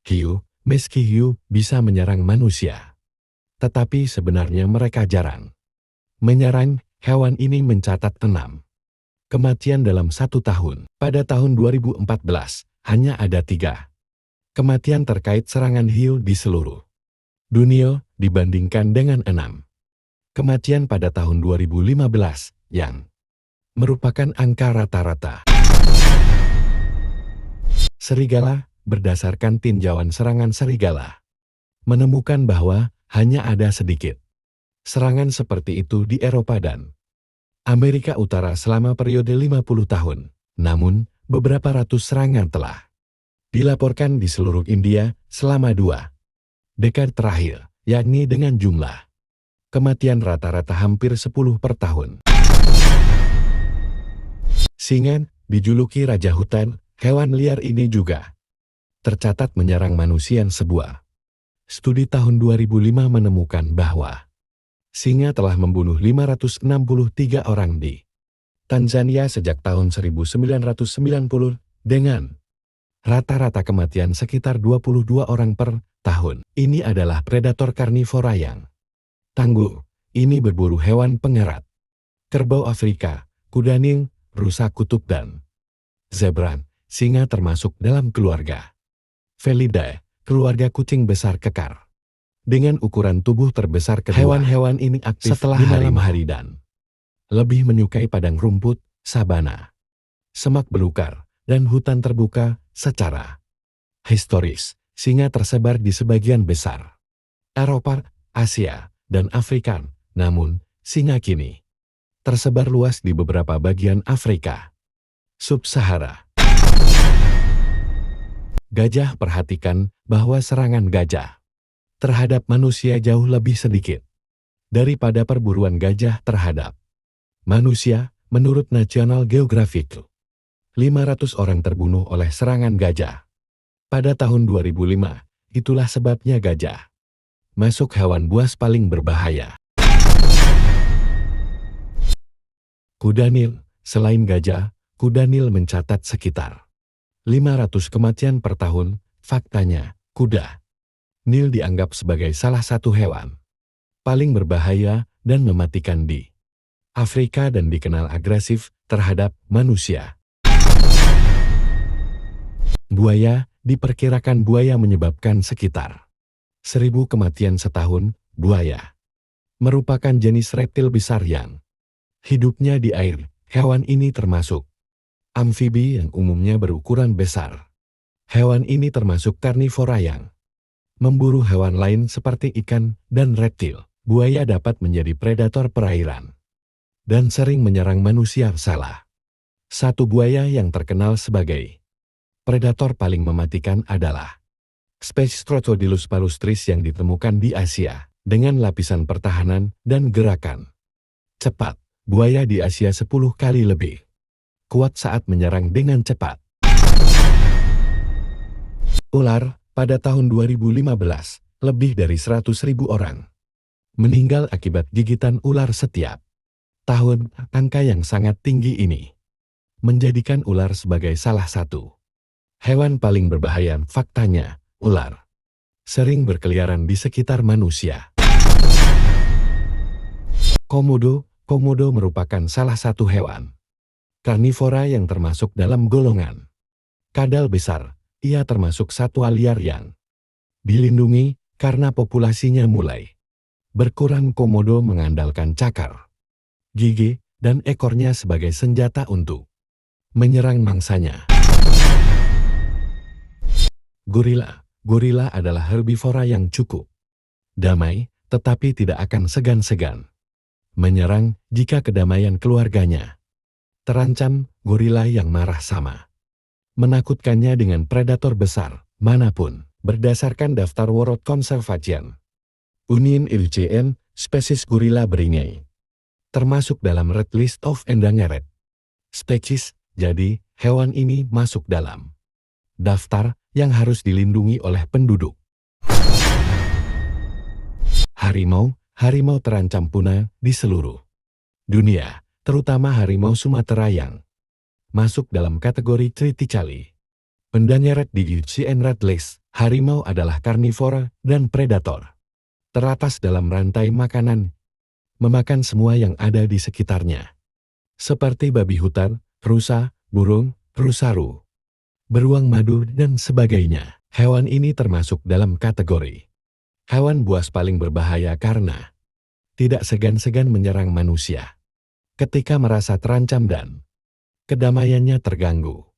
Hiu, meski hiu bisa menyerang manusia, tetapi sebenarnya mereka jarang menyerang. Hewan ini mencatat 6 kematian dalam 1 tahun. Pada tahun 2014, hanya ada 3 kematian terkait serangan hiu di seluruh dunia dibandingkan dengan 6 kematian pada tahun 2015, yang merupakan angka rata-rata. Serigala, berdasarkan tinjauan serangan serigala, menemukan bahwa hanya ada sedikit serangan seperti itu di Eropa dan Amerika Utara selama periode 50 tahun. Namun, beberapa ratus serangan telah dilaporkan di seluruh India selama 2 dekade terakhir, yakni dengan jumlah kematian rata-rata hampir 10 per tahun. Singa, dijuluki Raja Hutan, hewan liar ini juga tercatat menyerang manusia. Sebuah studi tahun 2005 menemukan bahwa singa telah membunuh 563 orang di Tanzania sejak tahun 1990 dengan rata-rata kematian sekitar 22 orang per tahun. Ini adalah predator karnivora yang tangguh. Ini berburu hewan pengerat, kerbau Afrika, kudaning, rusa kutub dan zebra. Singa termasuk dalam keluarga Felidae, keluarga kucing besar kekar, dengan ukuran tubuh terbesar kedua. Hewan-hewan ini aktif setelah di malam hari dan lebih menyukai padang rumput, sabana, semak belukar, dan hutan terbuka. Secara historis, singa tersebar di sebagian besar Eropa, Asia, dan Afrika. Namun, singa kini tersebar luas di beberapa bagian Afrika Sub-Sahara. Gajah, perhatikan bahwa serangan gajah terhadap manusia jauh lebih sedikit daripada perburuan gajah terhadap manusia. Menurut National Geographic, 500 orang terbunuh oleh serangan gajah pada tahun 2005. Itulah sebabnya gajah masuk hewan buas paling berbahaya. Kuda Nil, selain gajah, kuda Nil mencatat sekitar 500 kematian per tahun. Faktanya, kuda Nil dianggap sebagai salah satu hewan paling berbahaya dan mematikan di Afrika dan dikenal agresif terhadap manusia. Buaya, diperkirakan buaya menyebabkan sekitar 1000 kematian setahun. Buaya merupakan jenis reptil besar yang hidupnya di air. Hewan ini termasuk amfibi yang umumnya berukuran besar. Hewan ini termasuk karnivora yang memburu hewan lain seperti ikan dan reptil. Buaya dapat menjadi predator perairan dan sering menyerang manusia. Salah satu buaya yang terkenal sebagai predator paling mematikan adalah spesies Crocodylus palustris yang ditemukan di Asia. Dengan lapisan pertahanan dan gerakan cepat, buaya di Asia 10 kali lebih kuat saat menyerang dengan cepat. Ular, pada tahun 2015, lebih dari 100.000 orang meninggal akibat gigitan ular setiap tahun. Angka yang sangat tinggi ini menjadikan ular sebagai salah satu hewan paling berbahaya. Faktanya, ular sering berkeliaran di sekitar manusia. Komodo merupakan salah satu hewan karnivora yang termasuk dalam golongan kadal besar. Ia termasuk satwa liar yang dilindungi karena populasinya mulai berkurang. Komodo mengandalkan cakar, gigi, dan ekornya sebagai senjata untuk menyerang mangsanya. Gorila adalah herbivora yang cukup damai, tetapi tidak akan segan-segan menyerang jika kedamaian keluarganya terancam. Gorila yang marah sama menakutkannya dengan predator besar manapun. Berdasarkan daftar World Conservation Union (IUCN), spesies gorila beringai termasuk dalam Red List of Endangered Species. Jadi, hewan ini masuk dalam daftar yang harus dilindungi oleh penduduk. Harimau terancam punah di seluruh dunia, terutama harimau Sumatera yang masuk dalam kategori Triticale. Mendenyeret di UCN Red List, harimau adalah karnivora dan predator. Teratas dalam rantai makanan, memakan semua yang ada di sekitarnya. Seperti babi hutan, rusa, burung, rusaru, beruang madu, dan sebagainya. Hewan ini termasuk dalam kategori hewan buas paling berbahaya karena tidak segan-segan menyerang manusia ketika merasa terancam dan kedamaiannya terganggu.